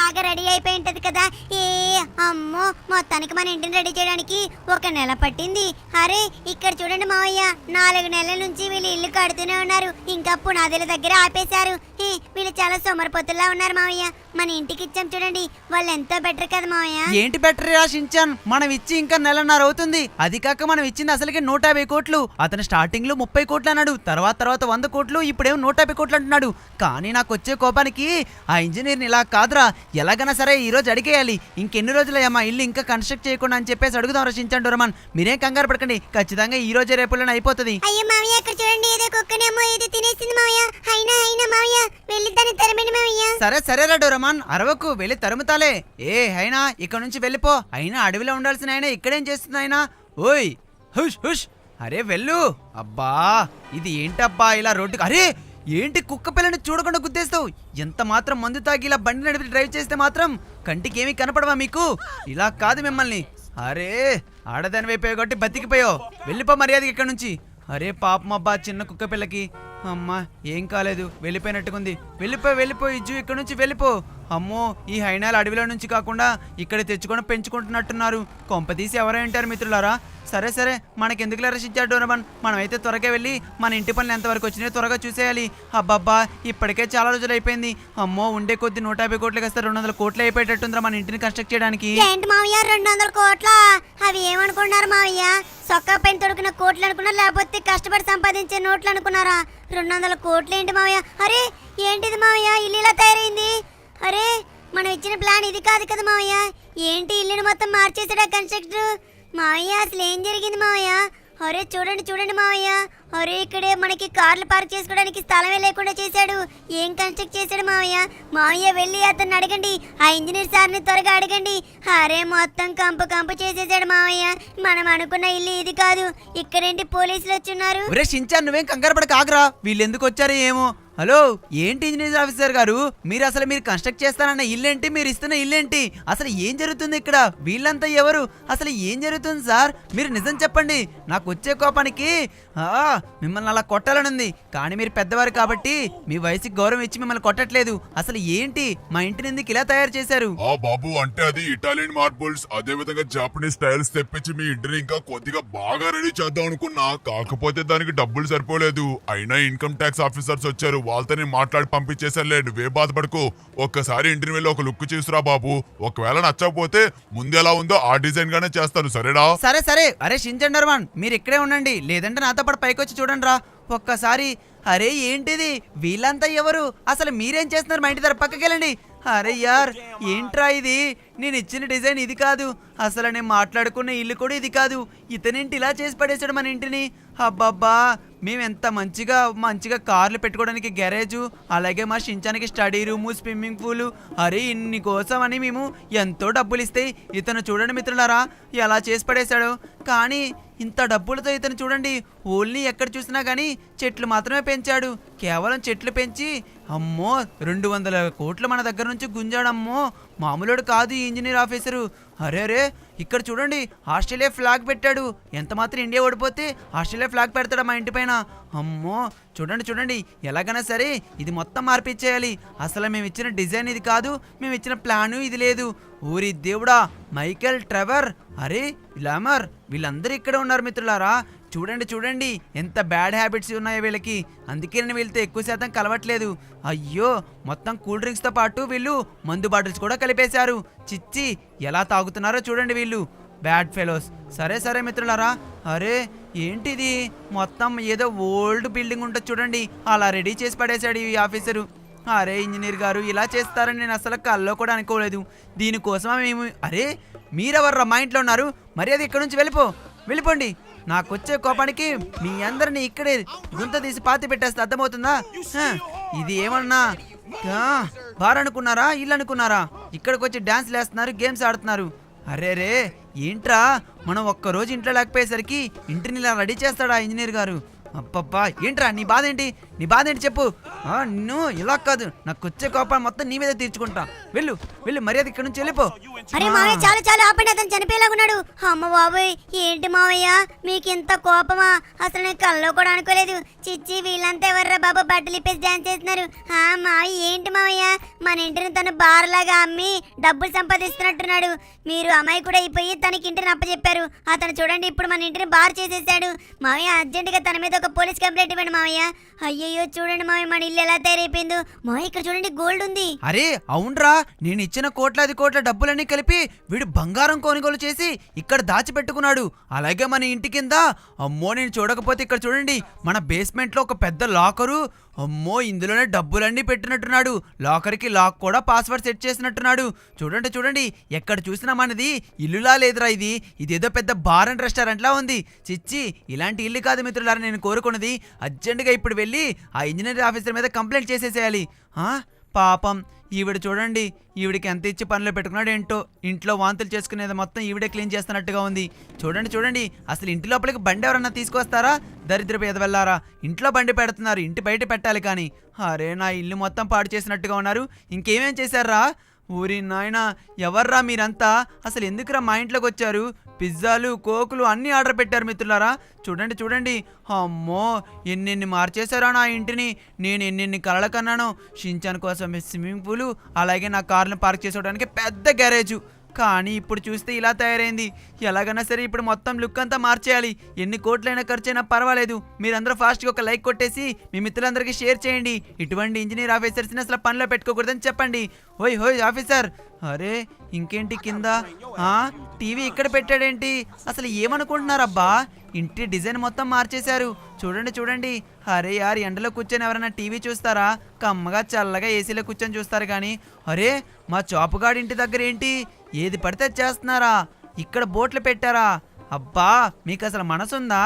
బాగా రెడీ అయిపోయి ఉంటది కదా. ఏ అమ్మో, మొత్తానికి మన ఇంటిని రెడీ చేయడానికి 1 నెల పట్టింది. అరే ఇక్కడ చూడండి మావయ్య, 4 నెలల నుంచి వీళ్ళు ఇల్లు కడుతూనే ఉన్నారు, ఇంకా పునాదుల దగ్గర ఆపేశారు. వీళ్ళు చాలా సోమరిపోతుల్లా ఉన్నారు మావయ్య. మన ఇంటికి ఇచ్చాం చూడండి, వాళ్ళు ఎంతో బెటర్ కదా మావయ్య. ఏంటి బెటర్ రాశించాన్? మనం ఇచ్చి ఇంకా నెలన్నర అవుతుంది. అది కాక మనం ఇచ్చింది అసలుకి 150 కోట్లు. అతను స్టార్టింగ్ లో 30 కోట్లు అన్నాడు, తర్వాత 100 కోట్లు, ఇప్పుడేమో 150 కోట్లు అంటున్నాడు. కానీ నాకు వచ్చే కోపానికి ఆ ఇంజనీర్ని ఇలా కాదురా, ఎలాగైనా సరే ఈ రోజు అడిగేయాలి. ఇంకెన్ని రోజులయ్యా మా ఇల్లు ఇంకా కన్స్ట్రక్ట్ చేయకుండా అని చెప్పేసి అడుగుదాం రచించాను. డోరేమాన్ మీరేం కంగారు పడకండి, ఖచ్చితంగా ఈ రోజే రేపులోనే అయిపోతుంది. అయ్యో మావయ్య, ఇక్కడ చూడండి, ఏదో కుక్కనేమో ఏదో తినేసింది మావయ్య. అయినా మావయ్య వెళ్ళి దాన్ని తరమండి మావయ్య. సరేరా డోరేమాన్, అరవకు, వెళ్ళి తరుముతాలే. అయినా ఇక్కడ నుంచి వెళ్ళిపో. అయినా అడవిలో ఉండాల్సిన ఆయన ఇక్కడేం చేస్తుంది ఆయన? ఓయ్ హుష్ హుష్, అరే వెళ్ళు. అబ్బా ఇది ఏంటబ్బా ఇలా రోడ్డుకి, అరే ఏంటి కుక్క పిల్లని చూడకుండా గుద్దేస్తావు? ఎంత మాత్రం మందు తాగి ఇలా బండి నడిపి డ్రైవ్ చేస్తే మాత్రం కంటికి ఏమీ కనపడవా మీకు? ఇలా కాదు మిమ్మల్ని. అరే ఆడదాని వైపు కొట్టి బతికిపోయావు, వెళ్ళిపో మర్యాదకి ఇక్కడ నుంచి. అరే పాపం అబ్బా చిన్న కుక్క పిల్లకి. అమ్మా ఏం కాలేదు, వెళ్ళిపోయినట్టుకుంది. వెళ్ళిపో ఇజ్జు, ఇక్కడ నుంచి వెళ్ళిపో. అమ్మో ఈ హైనాల అడవిలో నుంచి కాకుండా ఇక్కడ తెచ్చుకొని పెంచుకుంటున్నట్టున్నారు. కొంపతీసి ఎవరై ఉంటారు మిత్రులారా. సరే మనకెందుకు రచించాడు డోరేమాన్, మనమైతే త్వరగా వెళ్ళి మన ఇంటి పనులు ఎంతవరకు వచ్చినాయో త్వరగా చూసేయాలి. అబ్బబ్బా ఇప్పటికే చాలా రోజులు అయిపోయింది. అమ్మో ఉండే కొద్ది 150 కోట్లు కాస్త 200 కోట్లు అయిపోయేటట్టుందిరా మన ఇంటిని కన్స్ట్రక్ట్ చేయడానికి. ఏంటి మావయ్య 200 కోట్ల? అవి ఏమనుకున్నారు మావయ్య? సొక్కా పైన దొరికిన కోట్లు అనుకున్నారా, లేకపోతే కష్టపడి సంపాదించే నోట్లు అనుకున్నారా? 200 కోట్లు ఏంటి మావయ్య? అరే ఏంటిది మావయ్య, ఇల్లు ఇలా తయారైంది? అరే మనం ఇచ్చిన ప్లాన్ ఇది కాదు కదా మావయ్య. ఏంటి ఇల్లుని మొత్తం మార్చేసాడా కన్స్ట్రక్టర్? మావయ్య అసలు ఏం జరిగింది మావయ్య? అరే చూడండి మావయ్య, అరే ఇక్కడే మనకి కార్లు పార్క్ చేసుకోవడానికి స్థలమే లేకుండా చేశాడు. ఏం కన్స్ట్రక్ట్ చేశాడు మావయ్య వెళ్ళి అతన్ని అడగండి, ఆ ఇంజనీర్ సార్ని త్వరగా అడగండి. అరే మొత్తం కంపు చేసేసాడు మావయ్య. మనం అనుకున్న ఇల్లు ఇది కాదు. ఇక్కడేంటి పోలీసులు వచ్చున్నారు? ఒరే షించాన్ నువ్వేం కంగారు పడక ఆగరా, వీళ్ళు ఎందుకు వచ్చారో ఏమో. హలో ఏంటి ఇంజనీర్ ఆఫీసర్ గారు, మీరు కన్స్ట్రక్ట్ చేస్తానన్న ఇల్లేంటి, మీరు ఇస్తున్న ఇల్లేంటి, అసలు ఏం జరుగుతుంది ఇక్కడ? వీళ్ళంతా ఎవరు, అసలు ఏం జరుగుతుంది సార్? మీరు నిజం చెప్పండి. నాకు వచ్చే కోపానికి మిమ్మల్ని అలా కొట్టాలనుంది, కానీ మీరు పెద్దవారు కాబట్టి మీ వయసుకి గౌరవం ఇచ్చి మిమ్మల్ని కొట్టట్లేదు. అసలు ఏంటి మా ఇంటిని ఎందుకు ఇలా తయారు చేశారు? బాబు అంటే అది ఇటాలియన్ మార్బుల్స్, అదే విధంగా జాపనీస్ స్టైల్స్ తెప్పించి మీ ఇంటిని ఇంకా కొద్దిగా బాగా రెడీ చేద్దాం అనుకున్నా, కాకపోతే దానికి డబ్బులు సరిపోలేదు. అయినా ఇన్కమ్ ట్యాక్స్ ఆఫీసర్స్ వచ్చారు, వాళ్ళతో నేను మాట్లాడి పంపించేసానులే, నువ్వే బాధపడకు. ఒక్కసారి ఇంటిని వెళ్ళి ఒక లుక్ చూసిరా బాబు, ఒకవేళ నచ్చకపోతే ముందు ఎలా ఉందో ఆ డిజైన్ గానే చేస్తాను, సరేనా? సరే అరే షించాన్ డోరేమాన్ మీరు ఇక్కడే ఉండండి, లేదంటే నాతో పాటు పైకి వచ్చి చూడండి రా ఒక్కసారి. అరే ఏంటిది, వీళ్ళంతా ఎవరు, అసలు మీరేం చేస్తున్నారు? మా ఇంటి దగ్గర పక్కకి వెళ్ళండి. అరే యార్ ఏంట్రా ఇది, నేను ఇచ్చిన డిజైన్ ఇది కాదు, అసలు నేను మాట్లాడుకున్న ఇల్లు కూడా ఇది కాదు. ఇతనేంటి ఇలా చేసి పడేశాడు మన ఇంటిని? అబ్బబ్బా మేము ఎంత మంచిగా కార్లు పెట్టుకోవడానికి గ్యారేజు, అలాగే మా షించానికి స్టడీ రూము, స్విమ్మింగ్ పూలు, అరే ఇన్ని కోసం అని మేము ఎంతో డబ్బులు ఇస్తే ఇతను చూడండి మిత్రులారా ఎలా చేసి పడేశాడు. కానీ ఇంత డబ్బులతో ఇతను చూడండి ఓన్లీ ఎక్కడ చూసినా కానీ చెట్లు మాత్రమే పెంచాడు. కేవలం చెట్లు పెంచి అమ్మో 200 కోట్లు మన దగ్గర నుంచి గుంజాడమ్మో, మామూలుడు కాదు ఈ ఇంజనీర్ ఆఫీసరు. అరే ఇక్కడ చూడండి ఆస్ట్రేలియా ఫ్లాగ్ పెట్టాడు. ఎంత మాత్రం ఇండియా ఓడిపోతే ఆస్ట్రేలియా ఫ్లాగ్ పెడతాడు మా ఇంటి పైన. అమ్మో చూడండి ఎలాగైనా సరే ఇది మొత్తం మార్పిచ్చేయాలి. అసలు మేము ఇచ్చిన డిజైన్ ఇది కాదు, మేము ఇచ్చిన ప్లాను ఇది లేదు. ఊరి దేవుడా, మైకేల్, ట్రెవర్, అరే గ్లామర్ వీళ్ళందరూ ఇక్కడ ఉన్నారు మిత్రులారా. చూడండి ఎంత బ్యాడ్ హ్యాబిట్స్ ఉన్నాయో వీళ్ళకి, అందుకే నేను వీళ్ళతో ఎక్కువ శాతం కలవట్లేదు. అయ్యో మొత్తం కూల్ డ్రింక్స్తో పాటు వీళ్ళు మందు బాటిల్స్ కూడా కలిపేశారు. చిచ్చి ఎలా తాగుతున్నారో చూడండి వీళ్ళు, బ్యాడ్ ఫెలోస్. సరే మిత్రులారా, అరే ఏంటిది మొత్తం ఏదో ఓల్డ్ బిల్డింగ్ ఉంటుంది చూడండి, అలా రెడీ చేసి పడేశాడు ఈ ఆఫీసరు. అరే ఇంజనీర్ గారు ఇలా చేస్తారని నేను అసలు కల్లో కూడా అనుకోలేదు. దీనికోసమా మేము? అరే మీరెవర్రా మా ఇంట్లో ఉన్నారు, మరి అది ఇక్కడ నుంచి వెళ్ళిపోండి. నాకొచ్చే కోపానికి మీ అందరినీ ఇక్కడే గుంత తీసి పాతి పెట్టేస్తే అర్థమవుతుందా? ఇది ఏమన్నా బార్ అనుకున్నారా, ఇల్లు అనుకున్నారా? ఇక్కడికి వచ్చి డాన్స్ వేస్తున్నారు, గేమ్స్ ఆడుతున్నారు. అరే ఏంట్రా, మనం ఒక్కరోజు ఇంట్లో లేకపోయేసరికి ఇంటిని ఇలా రెడీ చేస్తాడా ఇంజనీర్ గారు? అబ్బబ్బా ఏంట్రా నీ బాధ ఏంటి? నీ బాధ ఏంటి చెప్పు. నిన్ను ఇలా కాదు, నాకు వచ్చే కోపాన్ని మొత్తం నీ మీద తీర్చుకుంటా. వెళ్ళు వెళ్ళు, మర్యాద ఇక్కడ నుంచి వెళ్ళిపో. అరే మావయ్య చాలు చాలు ఆపండి, అతను చనిపోయేలాగున్నాడు. అమ్మ బాబోయ్ ఏంటి మావయ్య మీకు ఇంత కోపమా? అసలు నేను కల్లో కూడా అనుకోలేదు. చిచ్చి వీళ్ళంతా ఎవర్రా బాబు బట్టలు ఇప్పేసి డాన్స్ చేస్తున్నారు. మావయ్య ఏంటి మావయ్య, మన ఇంటిని తను బార్లాగా అమ్మి డబ్బులు సంపాదిస్తున్నట్టున్నాడు. మీరు అమ్మాయి కూడా అయిపోయి తనకి ఇంటిని అప్పచెప్పారు. అతను చూడండి ఇప్పుడు మన ఇంటిని బార్ చేసేసాడు. మావయ్య అర్జెంటుగా తన మీద ఒక పోలీస్ కంప్లైంట్ ఇవ్వండి మావయ్య. అయ్యయ్యో చూడండి మావయ్య మన ఇల్లు ఎలా తయారైపోయిందో. మావయ్య ఇక్కడ చూడండి గోల్డ్ ఉంది. అరే అవునరా, నేను ఇచ్చిన కోట్లాది కోట్ల డబ్బులన్నీ కలిపి వీడు బంగారం కొనుగోలు చేసి ఇక్కడ దాచిపెట్టుకున్నాడు. అలాగే మన ఇంటి కింద, అమ్మో నేను చూడకపోతే ఇక్కడ చూడండి మన బేస్మెంట్ లో ఒక పెద్ద లాకరు. అమ్మో ఇందులోనే డబ్బులన్నీ పెట్టినట్టున్నాడు. లాకర్కి లాక్ కూడా పాస్వర్డ్ సెట్ చేసినట్టున్నాడు. చూడండి చూడండి, ఎక్కడ చూసినా మనది ఇల్లులా లేదురా. ఇదేదో పెద్ద బార్ అండ్ రెస్టారెంట్ లా ఉంది. చిచ్చి ఇలాంటి ఇల్లు కాదు మిత్రులారా నేను కోరుకున్నది. అర్జెంటుగా ఇప్పుడు వెళ్ళి ఆ ఇంజనీర్ ఆఫీసర్ మీద కంప్లైంట్ చేసేసేయాలి. పాపం ఈవిడ చూడండి, ఈవిడికి ఎంత ఇచ్చి పనిలో పెట్టుకున్నాడు ఏంటో. ఇంట్లో వాంతులు చేసుకునేది మొత్తం ఈవిడే క్లీన్ చేస్తున్నట్టుగా ఉంది. చూడండి చూడండి, అసలు ఇంటి లోపలికి బండి ఎవరన్నా తీసుకొస్తారా? దరిద్రపు ఎదవెళ్ళారా, ఇంట్లో బండి పెడుతున్నారు, ఇంటి బయట పెట్టాలి కానీ. అరే నా ఇల్లు మొత్తం పాడు చేసినట్టుగా ఉన్నారు. ఇంకేమేం చేశారా? ఊరి నాయనా, ఎవర్రా మీరంతా? అసలు ఎందుకురా మా ఇంట్లోకి వచ్చారు? పిజ్జాలు కోకులు అన్నీ ఆర్డర్ పెట్టారు మిత్రులారా. చూడండి చూడండి, అమ్మో ఎన్నెన్ని మార్చేశారా నా ఇంటిని. నేను ఎన్నెన్ని కలలు కన్నాను. షించాన్ కోసం స్విమ్మింగ్ పూలు, అలాగే నా కార్లను పార్క్ చేసుకోవడానికి పెద్ద గ్యారేజు. కానీ ఇప్పుడు చూస్తే ఇలా తయారైంది. ఎలాగైనా సరే ఇప్పుడు మొత్తం లుక్ అంతా మార్చేయాలి. ఎన్ని కోట్లైనా ఖర్చైనా పర్వాలేదు. మీరందరూ ఫాస్ట్గా ఒక లైక్ కొట్టేసి మీ మిత్రులందరికీ షేర్ చేయండి. ఇటువంటి ఇంజనీర్ ఆఫీసర్స్ని అసలు పనిలో పెట్టుకోకూడదని చెప్పండి. హోయ్ హోయ్ ఆఫీసర్. అరే ఇంకేంటి కింద టీవీ ఇక్కడ పెట్టాడేంటి? అసలు ఏమనుకుంటున్నారబ్బా, ఇంటి డిజైన్ మొత్తం మార్చేశారు. చూడండి చూడండి. అరే యార్, ఎండలో కూర్చొని ఎవరైనా టీవీ చూస్తారా? కమ్మగా చల్లగా ఏసీలో కూర్చొని చూస్తారు కానీ. అరే మా చాపుగాడి ఇంటి దగ్గర ఏంటి ఏది పడితే చేస్తున్నారా? ఇక్కడ బోట్లు పెట్టారా? అబ్బా మీకు అసలు మనసుందా?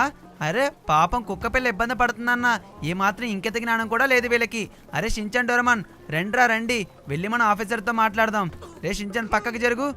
అరే పాపం కుక్క పిల్ల ఇబ్బంది పడుతుందన్న ఏమాత్రం ఇంకెత జ్ఞానం కూడా లేదు వీళ్ళకి. అరే షించాన్ డోరేమాన్ రండి, వెళ్ళి మన ఆఫీసర్తో మాట్లాడదాం. రే షించాన్ పక్కకి జరుగు.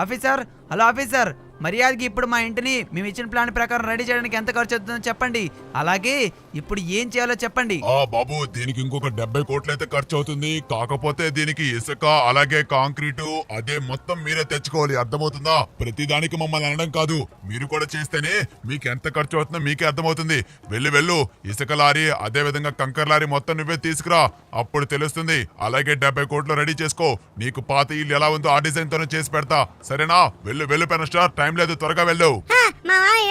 ఆఫీసర్, హలో ఆఫీసర్, మర్యాదకి ఇప్పుడు మా ఇంటిని మేము ఇచ్చిన ప్లాన్ ప్రకారం రెడీ చేయడానికి ఎంత ఖర్చు అవుతుందో చెప్పండి. అలాగే ఇప్పుడు ఏం చేయాలో చెప్పండి. బాబు దీనికి ఇంకొక 70 కోట్లయితే ఖర్చు అవుతుంది. కాకపోతే దీనికి ఇసుక అలాగే కాంక్రీటు అదే మొత్తం మీరే తెచ్చుకోవాలి, అర్థమవుతుందా? ప్రతి దానికి మమ్మల్ని అనడం కాదు, మీరు కూడా చేస్తేనే మీకు ఎంత ఖర్చు అవుతుందో మీకే అర్థమవుతుంది. వెళ్ళు ఇసుక లారీ అదే విధంగా కంకర్ లారీ మొత్తం నువ్వే తీసుకురా, అప్పుడు తెలుస్తుంది. అలాగే 70 కోట్లు రెడీ చేసుకో. నీకు పాత ఇల్లు ఎలా ఉందో ఆ డిజైన్ తోనే చేసి పెడతా, సరేనా? వెళ్ళు పెన్ స్టార్, టైం లేదు, త్వరగా వెళ్ళు.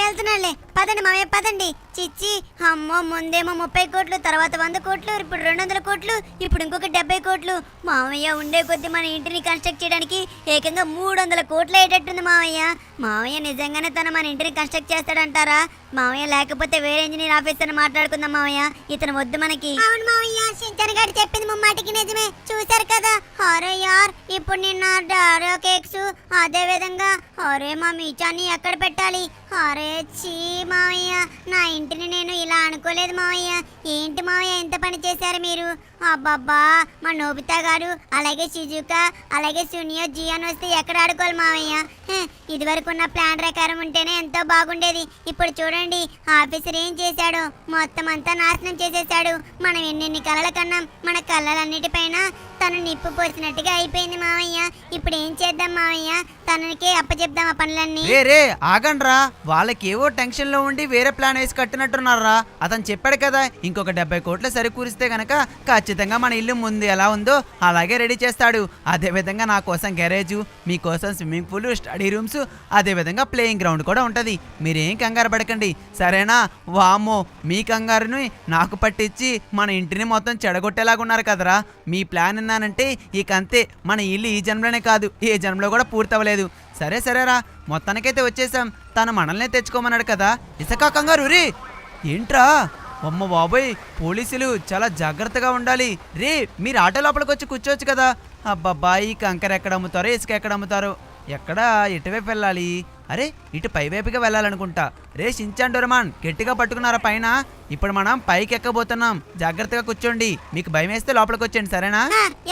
వెళ్తున్నాడులే, పదండి మావయ్య పదండి. చిచ్చి అమ్మో, ముందేమో 30 కోట్లు, తర్వాత 100 కోట్లు, ఇప్పుడు 200 కోట్లు, ఇప్పుడు ఇంకొక 70 కోట్లు. మావయ్య ఉండే కొద్ది మన ఇంటిని కన్స్ట్రక్ట్ చేయడానికి ఏకంగా 300 కోట్లు అయ్యేటట్టుంది మావయ్య నిజంగానే తను మన ఇంటిని కన్స్ట్రక్ట్ చేస్తాడంటారా మావయ్య? లేకపోతే వేరే ఇంజనీర్ ఆఫీసర్ మాట్లాడుకుందాం మావయ్య, ఇతను వద్దు మనకి. అవును మావయ్య, షించాన్ గారు చెప్పింది ముమ్మాటికి నిజమే. చూశారు కదా? అరే యార్, ఇప్పుడు నిన్న డారో కేక్స్ అదే విధంగా అరే మా మీచాన్ని ఎక్కడ పెట్టాలి? అరే చీ మావయ్య, నా ఇంటిని నేను ఇలా అనుకోలేదు మావయ్య. ఏంటి మావయ్య ఎంత పని చేశారు మీరు? అబ్బబ్బా, మా నోబితా గారు అలాగే షిజుకా అలాగే సునియో జియాన్ వస్తే ఎక్కడ ఆడుకోవాలి మావయ్య? ఇది వరకు ఉన్న ప్లాన్ ప్రకారం ఉంటేనే ఎంతో బాగుండేది. ఇప్పుడు చూడండి ఆఫీసర్ ఏం చేశాడు, మొత్తం అంతా నాశనం చేసేశాడు. మనం ఎన్నెన్ని కలలు కన్నాం, మన కళ్ళలన్నిటిపైన తను నిప్పు పోసినట్టుగా అయిపోయింది మావయ్య. ఇప్పుడు ఏం చేద్దాం మావయ్య? తనకే అప్పచెప్దాం ఆ పనులన్నీ. రే ఆగండ్రా, వాళ్ళకేవో టెన్షన్ లో ఉండి వేరే ప్లాన్ వేసి కట్టినట్టున్నారా? అతను చెప్పాడు కదా ఇంకొక 70 కోట్లు సరికూరిస్తే గనక ఖచ్చితంగా మన ఇల్లు ముందు ఎలా ఉందో అలాగే రెడీ చేస్తాడు. అదే విధంగా నా కోసం గ్యారేజ్, మీకోసం స్విమ్మింగ్ పూల్, స్టడీ రూమ్స్, అదే విధంగా ప్లేయింగ్ గ్రౌండ్ కూడా ఉంటది. మీరేం కంగారు పడకండి, సరేనా? వామ్మో, మీ కంగారుని నాకు పట్టించి మన ఇంటిని మొత్తం చెడగొట్టేలాగా ఉన్నారు కదరా. మీ ప్లాన్ విన్నానంటే ఇక అంతే, మన ఇల్లు ఈ జన్మలోనే కాదు ఏ జన్మలో కూడా పూర్తవలేదు. సరేరా, మొత్తానికైతే వచ్చేసాం. తను మనల్నే తెచ్చుకోమన్నాడు కదా. ఇసకా కంగారు రీ ఏంట్రా? అమ్మ బాబోయ్, పోలీసులు చాలా జాగ్రత్తగా ఉండాలి. రే మీరు ఆటో లోపలికి వచ్చి కూర్చోవచ్చు కదా. అబ్బబ్బా, ఈ కంకర ఎక్కడ అమ్ముతారో ఇసుక ఎక్కడ అమ్ముతారో, ఎక్కడ ఎటువైపు వెళ్ళాలి? అరే ఇటు పైవైపుగా వెళ్ళాలనుకుంటా. రే షించాన్ డోరేమాన్, గట్టిగా పట్టుకున్నారా పైన? ఇప్పుడు మనం పైకి ఎక్కబోతున్నాం, జాగ్రత్తగా కూర్చోండి. మీకు భయం వేస్తే లోపలికి వచ్చేయండి, సరేనా?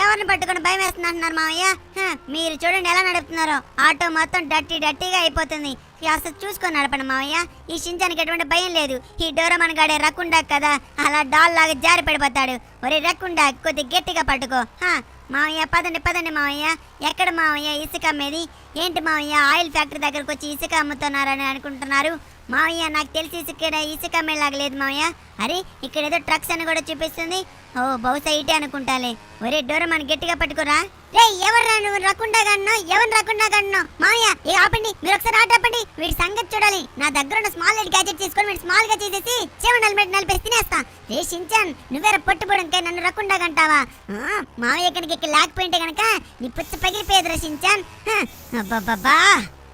ఎవరిని పట్టుకుని భయం వేస్తున్నారు మావయ్య? మీరు చూడండి ఎలా నడుపుతున్నారో, ఆటో మొత్తం డట్టీగా అయిపోతుంది. కాస్త చూసుకొని నడపండి మావయ్య. ఈ షించానికి ఎటువంటి భయం లేదు. ఈ డోరమన్ గాడే రక్కుండా కదా, అలా డాల్ లాగా జారి పడిపోతాడు. ఒరే రక్కుండా కొద్ది గట్టిగా పట్టుకో. మావయ్య పదండి పదండి మావయ్య. ఎక్కడ మావయ్య ఇసుక అమ్మేది? ఏంటి మావయ్య ఆయిల్ ఫ్యాక్టరీ దగ్గరకు వచ్చి ఇసుక అమ్ముతున్నారని అనుకుంటున్నారు? మావయ్య నాకు తెలిసి ఇసుక అమ్మేలాగా లేదు మావయ్య. అరే ఇక్కడ ఏదో ట్రక్స్ అని కూడా చూపిస్తుంది. ఓ బహుశా ఇటే అనుకుంటాలే. ఒరే డోరమన్ గట్టిగా పట్టుకోరా. రే ఎవరు నువ్వు రకుండా గన్ను? ఎవరు రకుండా గన్ను? మావయ్య ఏ ఆపండి, మీరు ఒకసారి ఆట ఆపండి. వీడి సంగతి చూడాలి. నా దగ్గర ఉన్న స్మాల్ లైట్ గ్యాజెట్ తీసుకొని వీడు స్మాల్ గా చేసేసి చెవన్ నలిపేసి తినేస్తా. రే షించాన్ నువ్వేరా పొట్టుపోవడంకై నన్ను రకుండా గంటావా? మావయ్య కనుక లేకపోయింటే గనక నీ పుచ్చ పగిలిపోయేదిరా షించాన్. అబ్బబ్బబ్బా.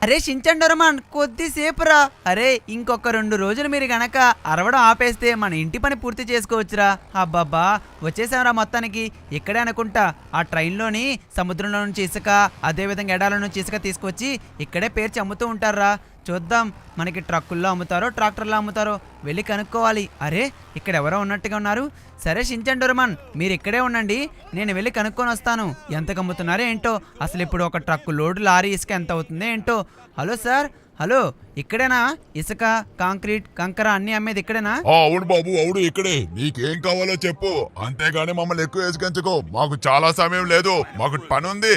అరే షించాన్ డోరేమాన్ కొద్దిసేపు రా. అరే ఇంకొక 2 రోజులు మీరు గనక అరవడం ఆపేస్తే మన ఇంటి పని పూర్తి చేసుకోవచ్చురా. అబ్బాబ్బా వచ్చేసాంరా మొత్తానికి. ఇక్కడే అనుకుంటా ఆ ట్రైన్లోని సముద్రంలో నుంచి ఇసుక, అదేవిధంగా ఎడాల నుంచి ఇసుక తీసుకొచ్చి ఇక్కడే పేర్చి అమ్ముతూ ఉంటారా. చూద్దాం మనకి ట్రక్కుల్లో అమ్ముతారో ట్రాక్టర్లో అమ్ముతారో వెళ్ళి కనుక్కోవాలి. అరే ఇక్కడ ఎవరో ఉన్నట్టుగా ఉన్నారు. సరే షించాన్ డోరేమాన్ మీరు ఇక్కడే ఉండండి, నేను వెళ్ళి కనుక్కొని వస్తాను ఎంతకు అమ్ముతున్నారో ఏంటో. అసలు ఇప్పుడు ఒక ట్రక్కు లోడు లారీ ఇసుక ఎంత అవుతుందో ఏంటో. హలో సార్, హలో ఇక్కడేనా ఇసుక, కాంక్రీట్, కంకర అన్ని అమ్మేది ఇక్కడేనా? అవును బాబు అవును ఇక్కడే. నీకేం కావాలో చెప్పు, అంతేగాని మమ్మల్ని ఎక్కువ వేసుకెంచుకో. మాకు చాలా సమయం లేదు, మాకు పని ఉంది.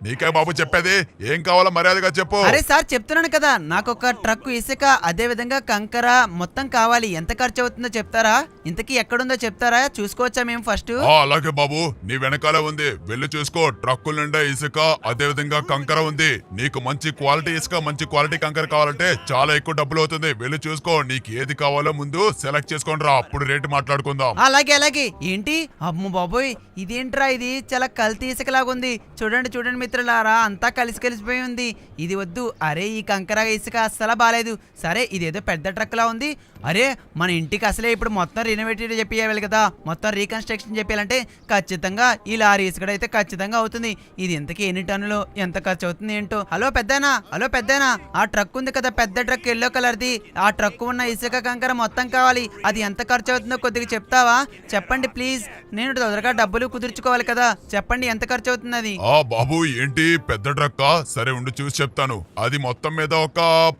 నీకే బాబు చెప్పేది, ఏం కావాలో మర్యాదగా చెప్పు. అరే సార్ చెప్తున్నాను కదా, నాకు ఒక ట్రక్కు ఇసుక అదే విధంగా కంకర మొత్తం కావాలి. ఎంత ఖర్చు అవుతుందో చెప్తారా? ఇంతకీ ఎక్కడుందో చెప్తారా? చూసుకోవచ్చా మేము ఫస్ట్? అలాగే బాబు నీ వెనకాల ఉంది, వెళ్ళి చూసుకో. ట్రక్కుల నిండా ఇసుక అదే విధంగా కంకర ఉంది. నీకు మంచి క్వాలిటీ ఇసుక, మంచి క్వాలిటీ కంకర కావాలంటే చాలా ఎక్కువ డబ్బులు అవుతుంది. వెళ్ళి చూసుకో. నీకు ఏది కావాలో ముందు సెలెక్ట్ చేసుకోండి రా, అప్పుడు రేటు మాట్లాడుకుందాం. అలాగే అలాగే. ఏంటి అమ్మ బాబోయ్ ఇదేంట్రా, ఇది చాలా కల్తీ ఇసుకలాగా ఉంది. చూడండి చూడండి మిత్రులారా, అంతా కలిసిపోయి ఉంది. ఇది వద్దు. అరే ఈ కంకర ఇసుక అస్సలు బాలేదు. సరే ఇదేదో పెద్ద ట్రక్ లా ఉంది. అరే మన ఇంటికి అసలే ఇప్పుడు మొత్తం రినోవేటెడ్ చెప్పేయాలి కదా, మొత్తం రీకన్స్ట్రక్షన్ చెప్పాలంటే ఖచ్చితంగా ఈ లారీ ఇసుక అయితే ఖచ్చితంగా అవుతుంది. ఇది ఎంతకి ఎన్ని టన్నులు, ఎంత ఖర్చు అవుతుంది ఏంటో. హలో పెద్దనా, హలో పెద్దనా, ఆ ట్రక్ ఉంది కదా పెద్ద ట్రక్ ఎల్లో కలర్ది, ఆ ట్రక్ ఉన్న ఇసుక కంకర మొత్తం కావాలి. అది ఎంత ఖర్చు అవుతుందో కొద్దిగా చెప్తావా? చెప్పండి ప్లీజ్, నేను త్వరగా డబ్బులు కుదుర్చుకోవాలి కదా. చెప్పండి ఎంత ఖర్చు అవుతుంది అది? బాబు ఏంటి పెద్ద ట్రక్కా? సరే ఉండి చూసి చెప్తాను. అది మొత్తం మీద ఒక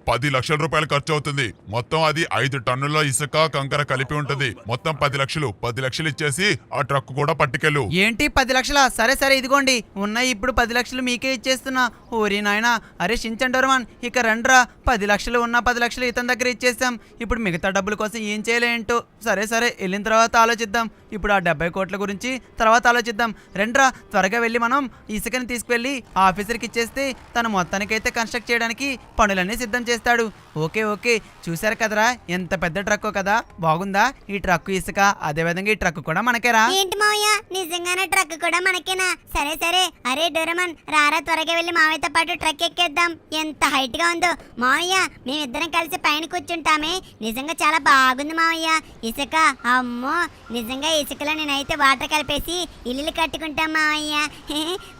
10 లక్షల రూపాయలు ఖర్చు అవుతుంది. మొత్తం అది 5 టన్నుల ఇసుక కంకర కలిపి ఉంటది. మొత్తం 10 లక్షలు. 10 లక్షలు ఇచ్చేసి ఆ ట్రక్ కూడా పట్టుకెళ్ళు. ఏంటి 10 లక్షలా? సరే సరే ఇదిగోండి ఉన్నాయి ఇప్పుడు 10 లక్షలు మీకే ఇచ్చేస్తున్నా. ఓరి నాయనా. అరే షించాన్ డోరేమాన్ ఇక రండ్రా. 10 లక్షలు ఉన్న 10 లక్షలు ఇతని దగ్గర ఇచ్చేస్తాం. ఇప్పుడు మిగతా డబ్బుల కోసం ఏం చేయలేంటో. సరే సరే వెళ్ళిన తర్వాత ఆలోచిద్దాం. ఇప్పుడు ఆ 70 కోట్ల గురించి తర్వాత ఆలోచిద్దాం. రండ్రా త్వరగా వెళ్ళి మనం ఇసుకని తీసుకువెళ్ళి ఆఫీసర్కి ఇచ్చేస్తే తను మొత్తానికైతే కన్స్ట్రక్ట్ చేయడానికి పనులన్నీ సిద్ధం చేస్తాడు. ఓకే ఓకే చూసారు కదరా ఎంత పెద్ద ట్రక్కో కదా, బాగుందా? ఈ ట్రక్ ఇసుక అదే విధంగా ఈ ట్రక్ కూడా మనకేరా. ఏంటి మావయ్య నిజంగానే ట్రక్ కూడా మనకేనా? సరే సరే. అరే డోరేమాన్ రారా త్వరగా వెళ్ళి మావయ్యతో పాటు ట్రక్ ఎక్కేద్దాం. ఎంత హైట్ గా ఉందో మావయ్య. మేమిద్దరం కలిసి పైన కూర్చుంటామే. నిజంగా చాలా బాగుంది మావయ్య. ఇసుక అమ్మో, నిజంగా ఇసుకలో నేనైతే వాటర్ కలిపేసి ఇల్లు కట్టుకుంటాం మావయ్య.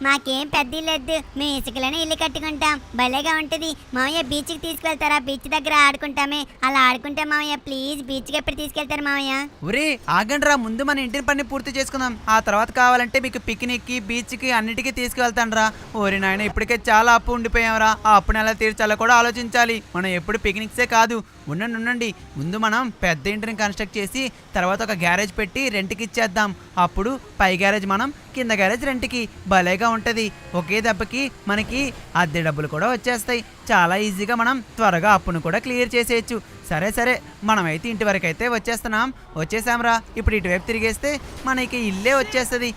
మాకేం పెద్ద ఇల్లు వద్దు, మేము ఇసుకలోనే ఇల్లు కట్టుకుంటాం. భలేగా ఉంటుంది మావయ్య. బీచ్కి తీసుకెళ్తారా? బీచ్ దగ్గర ఆడుకుంటామే, అలా ఆడుకుంటాం మావయ్య. ప్లీజ్ బీచ్కి ఎప్పుడు తీసుకెళ్తారు మావయ్య? ఒరే ఆగండ్రా, ముందు మన ఇంటిని పని పూర్తి చేసుకుందాం. ఆ తర్వాత కావాలంటే మీకు పిక్నిక్ కి బీచ్ కి అన్నిటికీ తీసుకెళ్తాను రా. ఓరి నాయన ఇప్పటికే చాలా అప్పు ఉండిపోయాంరా. ఆ అప్పుని ఎలా తీర్చాలో కూడా ఆలోచించాలి. మనం ఎప్పుడు పిక్నిక్సే కాదు. ఉండండి ముందు మనం పెద్ద ఇంటిని కన్స్ట్రక్ట్ చేసి తర్వాత ఒక గ్యారేజ్ పెట్టి రెంట్కి ఇచ్చేద్దాం. అప్పుడు పై గ్యారేజ్ మనం, కింద గ్యారేజ్ రెంట్కి. భలేగా ఉంటుంది. ఒకే దెబ్బకి మనకి అద్దె డబ్బులు కూడా వచ్చేస్తాయి. చాలా ఈజీగా మనం త్వరగా అప్పును కూడా క్లియర్ చేసేయచ్చు. సరే సరే మనమైతే ఇంటి వరకు అయితే వచ్చేసాంరా. ఇప్పుడు ఇటువైపు తిరిగేస్తే మనకి ఇల్లే వచ్చేస్తుంది.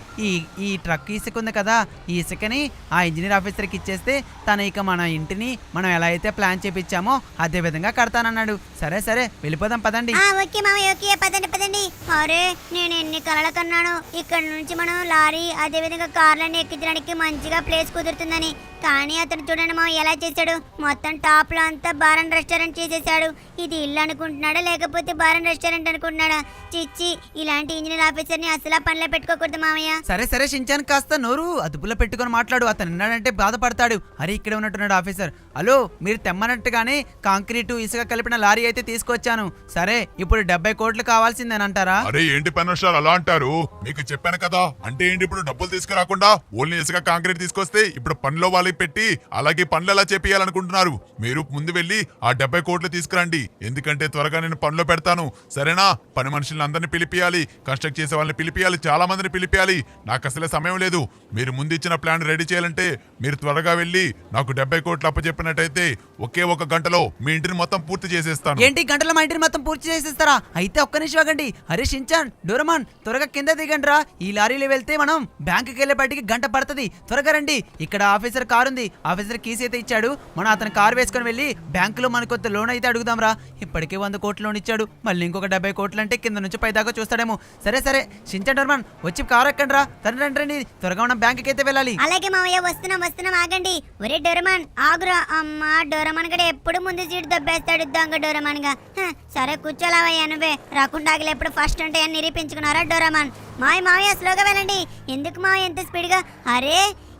ఈ ట్రక్ ఇసుక ఉంది కదా, ఈ ఇసుకని ఆ ఇంజనీర్ ఆఫీసర్కి ఇచ్చేస్తే తన ఇక మన ఇంటిని మనం ఎలా అయితే ప్లాన్ చేపించామో అదే విధంగా కడతానన్నాడు. సరే సరే వెళ్ళిపోదాం పదండి. ఓకే మామయ్య ఓకే పదండి. అరే నేను ఎన్ని కలలు కన్నాను, ఇక్కడ నుంచి మనం లారీ అదే విధంగా కార్లన్నీ ఎక్కించడానికి మంచిగా ప్లేస్ కుదురుతుందని. కానీ అతను చూడండి మా ఎలా చేశాడు, మొత్తం టాప్ లో అంతా బార్ అండ్ రెస్టారెంట్ చేసేసాడు. ఇది ఇల్లు అనుకుంటున్నాడా లేకపోతే బార్ అండ్ రెస్టారెంట్ అనుకుంటున్నాడా? చిచ్చి, ఇలాంటి ఇంజనీర్ ఆఫీసర్ ని అసలు పనిలో పెట్టుకోకూడదు మామయ్య. సరే సరే షించాన్ కాస్త నోరు అదుపులో పెట్టుకొని మాట్లాడు. అతను విన్నాడంటే బాధపడతాడు. అరే ఇక్కడ ఉన్నట్టున్నాడు ఆఫీసర్. హలో, మీరు తెమ్మన్నట్టుగానే కాంక్రీటు ఇసుక కలిపిన లారీ అయితే తీసుకొచ్చాను. సరే ఇప్పుడు 70 కోట్లు కావాల్సిందేనంటారా? అరే ఏంటి పనోషాలు అలా అంటారు? మీకు చెప్పాను కదా. అంటే ఏంటి ఇప్పుడు డబ్బులు తీసుకురాకుండా ఓన్లీ ఇసుక కాంక్రీట్ తీసుకొస్తే ఇప్పుడు పనిలో వాళ్ళకి పెట్టి అలాగే పనులు ఎలా చేపియాలనుకుంటున్నారు? మీరు ముందు వెళ్ళి ఆ 70 కోట్లు తీసుకురండి, ఎందుకంటే త్వరగా నేను పనిలో పెడతాను, సరేనా? పని మనుషులను అందరినీ పిలిపియాలి, కన్స్ట్రక్ట్ చేసే వాళ్ళని పిలిపియాలి, చాలా మందిని పిలిపియాలి. నాకు అసలే సమయం లేదు. మీరు ముందు ఇచ్చిన ప్లాన్ రెడీ చేయాలంటే మీరు త్వరగా వెళ్ళి నాకు 70 కోట్లు అప్పచెప్పినట్టయితే ఒకే ఒక గంటలో మీ ఇంటిని మొత్తం పూర్తి చేసేస్తాను. ఏంటి గంటలో మా ఇంటిని మొత్తం పూర్తి చేసేస్తారా? అయితే ఒక్క నిమిషం ఆగండి. అరే షించాన్, డోరమాన్, త్వరగా కింద దిగండి రా. ఈ లారీలో వెళ్తే మనం బ్యాంకుకి వెళ్ళే బయటికి గంట పడుతుంది. త్వరగా రండి. ఇక్కడ ఆఫీసర్ కారు ఉంది, ఆఫీసర్ కీస్ అయితే ఇచ్చాడు. మనం అతను కారు వేసుకొని వెళ్ళి బ్యాంకులో మనకు కొంత లోన్ అయితే అడుగుదాం రా. ఇప్పటికే 100 కోట్లు లోన్ ఇచ్చాడు, మళ్ళీ ఇంకొక 70 కోట్లు అంటే కింద నుంచి పై దాకా చూస్తాడేమో. సరే సరే షించాన్, డోరమాన్ వచ్చి కారు ఎక్కండి రా. రండి రండి, త్వరగా మనం బ్యాంకుకి అయితే వెళ్ళాలి. అలాగే మావయ్య, వస్తున్నాం ఆగండి. ఒరే డోరమాన్ ఆగురా. అమ్మా డోరమాన్ గడ ఎప్పుడు ముందు సీటు దబ్బేస్తాడు దొంగ డోరమాన్ గా. సరే కూర్చోలావయ్యా, నువ్వే రాకుండా ఆగలు ఎప్పుడు ఫస్ట్ ఉంటాయని నిరూపించుకున్నారా డోరమాన్? మావయ్య స్లోగా వెళ్ళండి. ఎందుకు మావయ్య ఎంత స్పీడ్గా? అరే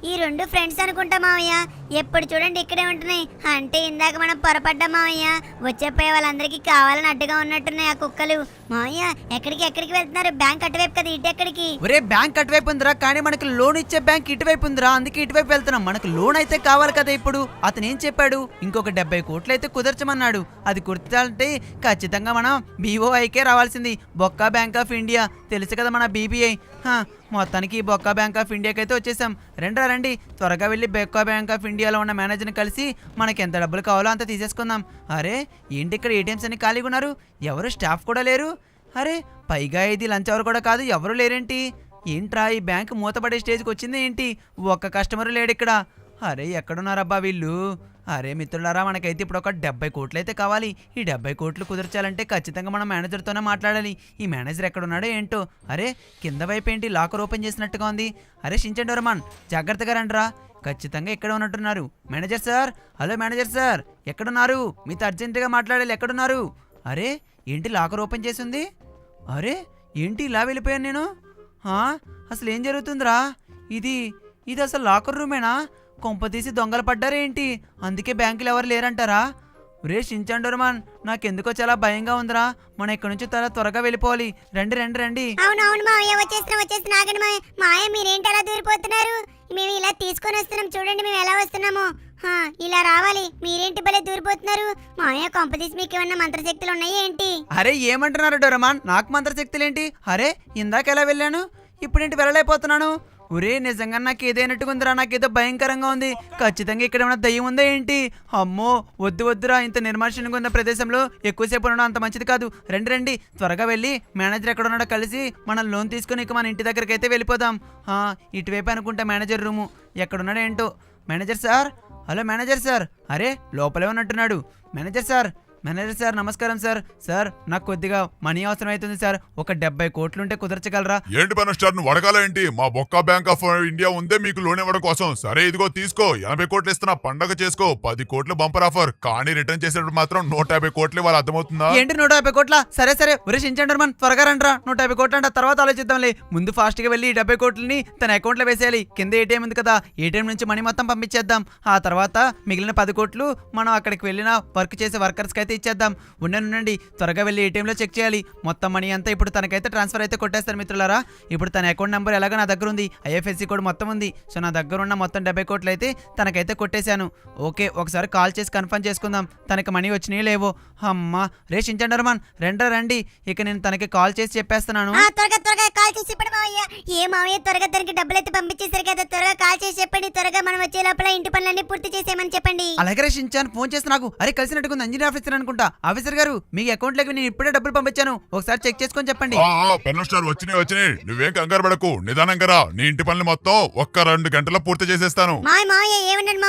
ఈ 2 ఫ్రెండ్స్ అనుకుంటా మావయ్య, ఎప్పుడు చూడండి ఇక్కడే ఉంటున్నాయి. అంటే ఇందాక మనం పొరపడ్డా మావయ్య, వచ్చేపోయే వాళ్ళందరికీ కావాలని అడ్డుగా ఉన్నట్టున్నాయి ఆ కుక్కలు. మావయ్య ఎక్కడికి వెళ్తున్నారు? బ్యాంక్ అటువైపు కదా, ఇటు ఎక్కడికి? ఒరే బ్యాంక్ అటువైపు ఉందిరా, కానీ మనకి లోన్ ఇచ్చే బ్యాంక్ ఇటువైపు ఉందిరా, అందుకే ఇటువైపు వెళ్తున్నాం. మనకు లోన్ అయితే కావాలి కదా. ఇప్పుడు అతను ఏం చెప్పాడు? ఇంకొక 70 కోట్లు అయితే కుదర్చమన్నాడు. అది కుర్చాలంటే ఖచ్చితంగా మనం BOIకే రావాల్సింది, బొక్కా బ్యాంక్ ఆఫ్ ఇండియా. తెలుసు కదా మన BBI. మొత్తానికి బొక్కా బ్యాంక్ ఆఫ్ ఇండియాకి అయితే వచ్చేసాం. రండి త్వరగా వెళ్ళి బొక్కా బ్యాంక్ ఆఫ్ ఇండియాలో ఉన్న మేనేజర్ని కలిసి మనకి ఎంత డబ్బులు కావాలో అంత తీసేసుకుందాం. అరే ఏంటి ఇక్కడ ATMs అన్ని ఖాళీగా ఉన్నారు, ఎవరు స్టాఫ్ కూడా లేరు. అరే పైగా ఇది లంచ్ అవర్ కూడా కాదు, ఎవరు లేరేంటి? ఏంట్రా ఈ బ్యాంక్ మూతపడే స్టేజ్కి వచ్చింది ఏంటి? ఒక్క కస్టమర్ లేడు ఇక్కడ. అరే ఎక్కడున్నారబ్బా వీళ్ళు? అరే మిత్రులారా, మనకైతే ఇప్పుడు ఒక 70 కోట్లు అయితే కావాలి. ఈ 70 కోట్లు కుదర్చాలంటే ఖచ్చితంగా మనం మేనేజర్తోనే మాట్లాడాలి. ఈ మేనేజర్ ఎక్కడున్నాడో ఏంటో. అరే కింద వైపు ఏంటి లాకర్ ఓపెన్ చేసినట్టుగా ఉంది. అరే షించాన్, డోరమాన్ జాగ్రత్తగా రండిరా, ఖచ్చితంగా ఇక్కడ ఉన్నట్టున్నారు. Manager sir, hello manager sir, ఎక్కడున్నారు? మీతో అర్జెంటుగా మాట్లాడాలి, ఎక్కడున్నారు? అరే ఏంటి లాకర్ ఓపెన్ చేసింది? అరే ఏంటి ఇలా వెళ్ళిపోయాను నేను? అసలు ఏం జరుగుతుందిరా? ఇది అసలు లాకర్ రూమేనా? కొంపతీసి దొంగలు పడ్డారేంటి? అందుకే బ్యాంకులు ఎవరు లేరంటారా? రే షించాన్, డోరమాన్, నాకెందుకో చాలా భయంగా ఉందిరా. మనం ఇక్కడ నుంచి త్వరగా వెళ్ళిపోవాలి. రండి. అవును మావయ్య, వచ్చేస్తున్నా ఆగండి మావయ్య. మీరేంటి అలా దూరిపోతున్నారు? మేము ఇలా తీసుకొని వస్తున్నాం, చూడండి మేము ఎలా వస్తున్నాము. ఇలా రావాలి, మీరేంటి భలే దూరిపోతున్నారు? మావయ్య కొంపతీసి మీకు ఏమన్నా మంత్రశక్తులు ఉన్నాయి ఏంటి? అరే ఏమంటున్నారు డోరమాన్? నాకు మంత్రశక్తులేంటి? అరే ఇందాక ఎలా వెళ్ళాను, ఇప్పుడేంటి వెళ్ళలేకపోతున్నాను? ఒరే నిజంగా నాకు ఏదైనట్టుకుందిరా, నాకేదో భయంకరంగా ఉంది. ఖచ్చితంగా ఇక్కడ ఏమైనా దయ్యం ఉందా ఏంటి? అమ్మో వద్దురా, ఇంత నిర్మానుష్యంగా ఉన్న ప్రదేశంలో ఎక్కువసేపు ఉండడం అంత మంచిది కాదు. రండి త్వరగా వెళ్ళి మేనేజర్ ఎక్కడ ఉన్నాడో కలిసి మనం లోన్ తీసుకుని ఇక మన ఇంటి దగ్గరికి అయితే వెళ్ళిపోదాం. ఇటువైపు అనుకుంటా మేనేజర్ రూము. ఎక్కడున్నాడో ఏంటో. Manager sir, hello manager sir. అరే లోపలే ఉన్నట్టున్నాడు. మేనేజర్ సార్ నమస్కారం సార్. సార్ నాకు కొద్దిగా మనీ అవసరం అవుతుంది సార్, ఒక 70 కోట్లుంటే కుదర్చగలరా? ఏంటి పనస్టార్, నువ్వు అడగాల ఏంటి? మా బొక్కా బ్యాంక్ ఆఫ్ ఇండియా ఉందే మీకు లోన్ ఇవ్వడం కోసం. సరే ఇదిగో తీసుకో, 80 కోట్లు ఇస్తున్నా, పండగ చేసుకో. 10 కోట్లు బంపర్ ఆఫర్, కానీ రిటర్న్ చేసేటప్పుడు మాత్రం 150 కోట్లు ఇవ్వాలి, అర్థమవుతుందా? ఏంటి 150 కోట్ల? సరే ఒరే షించాన్, డోరమాన్ త్వరగా రండిరా. 150 కోట్లు అంట, తర్వాత ఆలోచిద్దాంలే. ముందు ఫాస్ట్ గా వెళ్ళి 70 కోట్లని తన అకౌంట్ లో వేసేయాలి. కింద ATM ఉంది కదా, ATM నుంచి మనీ మొత్తం పంపించేద్దాం. ఆ తర్వాత మిగిలిన 10 కోట్లు మనం అక్కడికి వెళ్ళిన వర్క్ చేసే వర్కర్స్ కి అయితే ఇచ్చేద్దాం. ఉండండి, త్వరగా వెళ్ళి ATM లో చెక్ చేయాలి. మొత్తం మనీ అంతా ఇప్పుడు తనకైతే ట్రాన్స్ఫర్ అయితే కొట్టేస్తారు మిత్రులారా. ఇప్పుడు తన అకౌంట్ నెంబర్ ఎలాగో నా దగ్గర ఉంది, IFSC కోడ్ మొత్తం ఉంది. సో నా దగ్గర ఉన్న మొత్తం 70 కోట్లు అయితే తనకైతే కొట్టేశాను. ఓకే, ఒకసారి కాల్ చేసి కన్ఫర్మ్ చేసుకుందాం తనకి మనీ వచ్చినాయో లేవో. అమ్మా రే షించాన్, డోరమాన్ రండి. ఇక నేను తనకి కాల్ చేసి చెప్పేస్తున్నాను. త్వరగా కాల్ చేసి చెప్పండి మావయ్య. ఏ మావయ్య, త్వరగా తనకి డబ్బులు అయితే పంపించేశారు కదా, త్వరగా కాల్ చేసి చెప్పండి. త్వరగా మనం వచ్చే లోపల ఇంటి పనులన్నీ పూర్తి చేసేయమని చెప్పండి. అలాగే షించాన్, ఫోన్ చేసి నాకు అరే కలిసినట్టుకుంది ఇంజనీర్ ఆఫీసర్ అనుకుంటా. ఆఫీసర్ గారు, మీ అకౌంట్ లోకి నేను ఇప్పుడే డబ్బులు పంపించాను, ఒకసారి చెక్ చేసుకొని చెప్పండి. పెన్నస్టార్ వచ్చినాయి, నువ్వేం కంగారు పడకు, నిదానంగా రా. నీ ఇంటి పనులు మొత్తం ఒక్క 2 గంటల్లో పూర్తి చేసేస్తాను. మావయ్య ఏమన్నాడు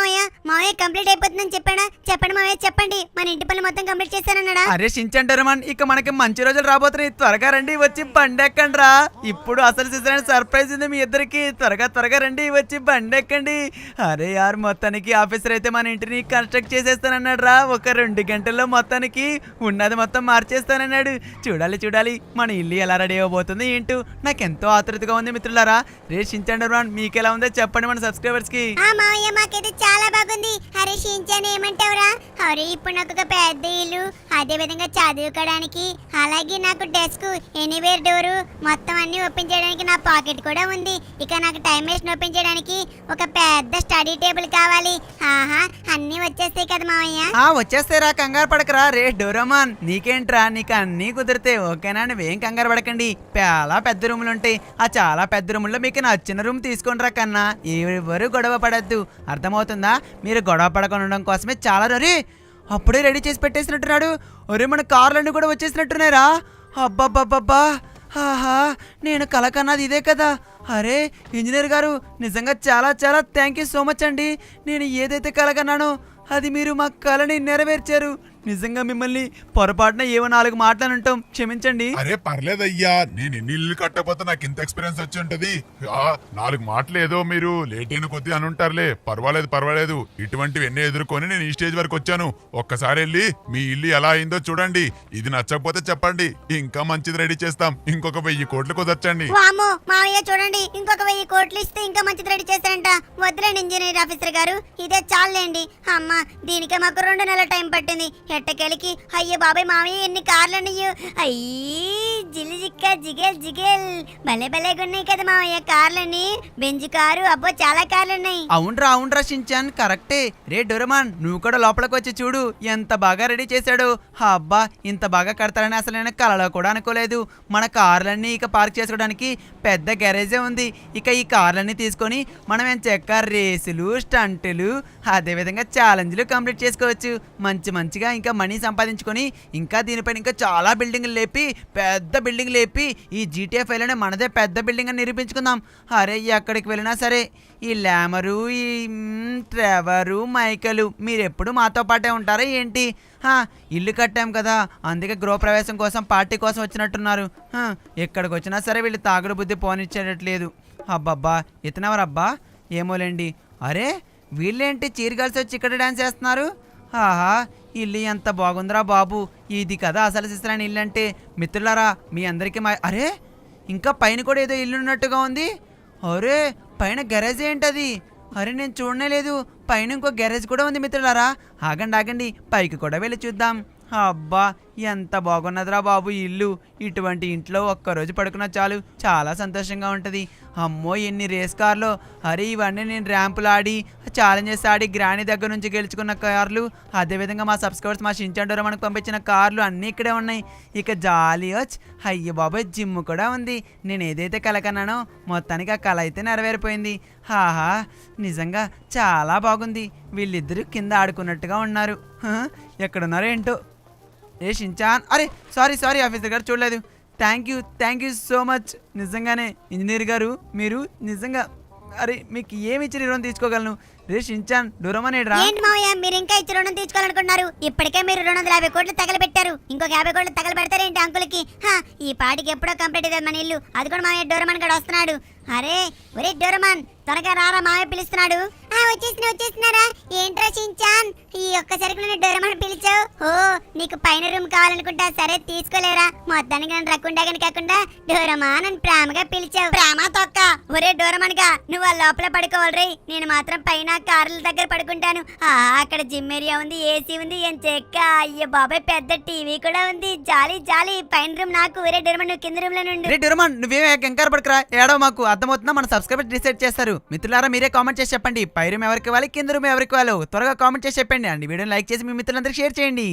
మావయ్య కంప్లీట్ అయిపోతుందని చెప్పాడా? చెప్పండి మావయ్య, చెప్పండి. మన ఇంటి పనులు మొత్తం కంప్లీట్ చేస్తానన్నాడా? అరే షించాన్, డోరమాన్, ఇక మనకి మంచి రోజులు రాబోతున్నాయి. త్వరగా రండి, వచ్చి బండి ఎక్కండి రా. ఇప్పుడు అసలు సీజన్ సర్ప్రైజ్ ఉంది మీ ఇద్దరికి. త్వరగా రండి, వచ్చి బండి ఎక్కండి. అరే యార్, మొత్తానికి ఆఫీసర్ అయితే మన ఇంటిని కన్స్ట్రక్ట్ చేసేస్తానన్నాడు రా. ఒక 2 గంటల్లో మొత్తానికి ఉన్నది మొత్తం మార్చేస్తానన్నాడు. చూడాలి చూడాలి మన ఇల్లు ఎలా రెడీ అవ్వబోతుంది ఏంటో, నాకెంతో ఆతృతగా ఉంది మిత్రులారా. రే షించాన్ డోరేమాన్ మీకెలా ఉందో చెప్పండి మన సబ్స్క్రైబర్స్ కి. మావయ్య మాకైతే చాలా బాగుంది. అరే షించాన్ ఏమంటావురా? అరే ఇప్పుడు నాకు ఒక పెద్ద ఇల్లు, అదే విధంగా చదువుకోవడానికి, అలాగే నాకు డెస్క్, ఎనీవేర్ డోరు మొత్తం అన్ని ఓపెన్ చేయడానికి నా పాకెట్ కూడా ఉంది. ఇక నాకు టైం మెషిన్ ఓపెన్ చేయడానికి ఒక పెద్ద స్టడీ టేబుల్ కావాలి. ఆహా అన్ని వచ్చేస్తాయి కదా మావయ్య. వచ్చేస్తారా, కంగారు పడకరా. రే డోరేమాన్ నీకేంట్రా, నీకు అన్నీ కుదిరితే ఓకేనా, నువ్వేం కంగారు పడకండి. చాలా పెద్ద రూములు ఉంటాయి, ఆ చాలా పెద్ద రూముల్లో మీకు నచ్చిన రూమ్ తీసుకుంటారా కన్నా. ఎవరు గొడవ పడద్దు, అర్థమవుతుందా? మీరు గొడవ పడకుండా ఉండడం కోసమే చాలా రే అప్పుడే రెడీ చేసి పెట్టేసినట్టున్నాడు. ఒరే మన కార్లన్నీ కూడా వచ్చేసినట్టున్నారా. అబ్బబ్బబ్బబ్బా, ఆహా నేను కల కన్నది ఇదే కదా. అరే ఇంజనీర్ గారు నిజంగా చాలా చాలా థ్యాంక్ యూ సో మచ్ అండి. నేను ఏదైతే కల కన్నానో అది మీరు మా కలని నెరవేర్చారు. నిజంగా మిమ్మల్ని పొరపాటున ఏవో 4 మాటలుంటాం, క్షమించండి. అరే పర్లేదయ్యా, నేను ఎన్ని ఇల్లు కట్టకపోతే నాకు ఇంత ఎక్స్పీరియన్స్ వచ్చి ఉంటది. 4 మాటలు ఏదో మీరు లేట్ అయిన కొద్ది అని ఉంటారులే, పర్వాలేదు. ఇటువంటివి ఎన్ని ఎదుర్కొని నేను ఈ స్టేజ్ వరకు వచ్చాను. ఒక్కసారి వెళ్ళి మీ ఇల్లు ఎలా అయిందో చూడండి. ఇది నచ్చకపోతే చెప్పండి, ఇంకా మంచిది రెడీ చేస్తాం. ఇంకొక 1000 కోట్లు కుదర్చండి. వామ్మో మావయ్య చూడండి, ఇంకొక 1000 కోట్లు ఇస్తే ఇంకా మంచిది రెడీ చేస్తారంట. వద్దులేండి ఇంజనీర్ ఆఫీసర్ గారు, ఇదే చాలండి. అమ్మ దీనికే మాకు 2 నెలల టైం పట్టింది. ఎట్టకెలికి అయ్యో బాబాయ్ మామయ్య ఎన్ని కార్లన్నయ్యో. అయ్యి జిల్లిజిక్క జిగేల్ భలే భలేగా ఉన్నాయి కదా మామయ్య కార్లన్నీ. బెంజ్ కారు, అబ్బో చాలా కార్లున్నాయి. అవునరా షించాన్ కరెక్టే. రే డోరేమాన్ నువ్వు కూడా లోపలికి వచ్చి చూడు ఎంత బాగా రెడీ చేశాడు. అబ్బా ఇంత బాగా కడతారని అసలు నేను కలలో కూడా అనుకోలేదు. మన కార్లన్నీ ఇక పార్క్ చేసుకోవడానికి పెద్ద గ్యారేజే ఉంది. ఇక ఈ కార్లన్నీ తీసుకొని మనం ఏం చెక్క రేసులు, స్టంటులు, అదేవిధంగా ఛాలెంజ్లు కంప్లీట్ చేసుకోవచ్చు. మంచిగా ఇంకా మనీ సంపాదించుకొని ఇంకా దీనిపైన ఇంకా చాలా బిల్డింగ్లు లేపి, పెద్ద బిల్డింగ్ లేపి ఈ GTA 5 లోనే మనదే పెద్ద బిల్డింగ్ అని నిరూపించుకుందాం. అరే ఎక్కడికి వెళ్ళినా సరే ఈ ల్యామరు, ఈ ట్రెవరు, మైకలు మీరు ఎప్పుడు మాతో పాటే ఉంటారా ఏంటి? ఇల్లు కట్టాం కదా అందుకే గృహప్రవేశం కోసం పార్టీ కోసం వచ్చినట్టున్నారు. ఎక్కడికి వచ్చినా సరే వీళ్ళు తాగుడు బుద్ధి పోనిచ్చేటట్లేదు. అబ్బబ్బా ఇతనెవరబ్బా? ఏమోలేండి. అరే వీళ్ళేంటి చీరగలిసి వచ్చి ఇక్కడ డాన్స్ చేస్తున్నారు? ఆహా ఇల్లు ఎంత బాగుందిరా బాబు, ఇది కదా అసలు సిసలైన ఇల్లు అంటే. మిత్రులారా మీ అందరికీ అరే ఇంకా పైన కూడా ఏదో ఇల్లు ఉన్నట్టుగా ఉంది. అరే పైన గెరేజ్ ఏంటది? అరే నేను చూడనే లేదు, పైన ఇంకో గెరేజ్ కూడా ఉంది మిత్రులారా. ఆగండి పైకి కూడా వెళ్ళి చూద్దాం. అబ్బా ఎంత బాగున్నదిరా బాబు ఇల్లు. ఇటువంటి ఇంట్లో ఒక్కరోజు పడుకున్నా చాలు, చాలా సంతోషంగా ఉంటుంది. అమ్మో ఎన్ని రేస్ కార్లు. అరే ఇవన్నీ నేను ర్యాంపులు ఆడి, ఛాలెంజెస్ ఆడి గ్రాని దగ్గర నుంచి గెలుచుకున్న కార్లు, అదేవిధంగా మా సబ్స్క్రైబర్స్ మా షించాన్ డోరేమాన్కి పంపించిన కార్లు అన్నీ ఇక్కడే ఉన్నాయి. ఇక జాలీ వచ్చి అయ్య బాబాయ్ జిమ్ కూడా ఉంది. నేను ఏదైతే కల కన్నానో మొత్తానికి ఆ కళ అయితే నెరవేరిపోయింది. ఆహా నిజంగా చాలా బాగుంది. వీళ్ళిద్దరూ కింద ఆడుకున్నట్టుగా ఉన్నారు. ఎక్కడున్నారో ఏంటో. ఏ షించాన్, అరే సారీ ఆఫీసర్ గారు చూడలేదు. Thank you so much. నిజంగానే ఇంజనీర్ గారు మీరు నిజంగా అరే మీకు ఏమి ఇచ్చి రుణం తీసుకోగలను. రే షించాన్ డోరేమాన్ ఏడ్రా? ఏంటి మావయ్య మీరు ఇంకా ఇచ్చి రుణం తీసుకోవాలనుకున్నారు? ఇప్పటికే మీరు 250 కోట్లు తగలబెట్టారు, ఇంకొక 50 కోట్లు తగలబెడతారేంటి అంకుల్కి? ఈ పాటికి ఎప్పుడో కంప్లీట్ అయ్యేది మన ఇల్లు. అది కూడా మావయ్య డోరేమాన్ గడు వస్తున్నాడు. అరే ఒరే డోరేమాన్ త్వరగా రారా, మావయ్య పిలుస్తున్నాడు. వచ్చేసినారా? ఏంట్రా షించాన్ ఈ ఒక్కసారికి నన్ను డోరేమాన్ పిలిచావు? ఓ నీకు పైన రూమ్ కావాలనుకుంటా, సరే తీసుకోలేరా. మొత్తానికి నన్ను రక్కుండా కానీ కాకుండా డోరేమాన్ అని ప్రేమగా పిలిచావు. ప్రేమ తొక్క. ఒరే డోరేమాన్ గా నువ్వు ఆ లోపల పడుకోవాలి రే, నేను మాత్రం పైన కార్ల దగ్గర పడుకుంటాను. అక్కడ జిమ్ ఏరియా ఉంది, ఏసీ ఉంది, ఏం చెక్క. అయ్యో బాబాయ్ పెద్ద టీవీ కూడా ఉంది. జాలీ పైన రూమ్ నాకు. ఒరే డోరేమాన్ నువ్వు కింద రూమ్ లో నుండి. రే డోరేమాన్ నువ్వేం కంగారు పడకరా, ఏడో మాకు అర్థమవుతుందా? మన సబ్స్క్రైబర్ డిసైడ్ చేస్తారు. మిత్రులారా మీరే కామెంట్ చేసి చెప్పండి పై రూమ్ ఎవరికి ఇవ్వాలి, కింద రూమ్ ఎవరికి ఇవ్వాలి. త్వరగా కామెంట్ చేసి చెప్పండి అండి. వీడియోని లైక్ చేసి మీ మిత్రులందరికీ షేర్ చేయండి.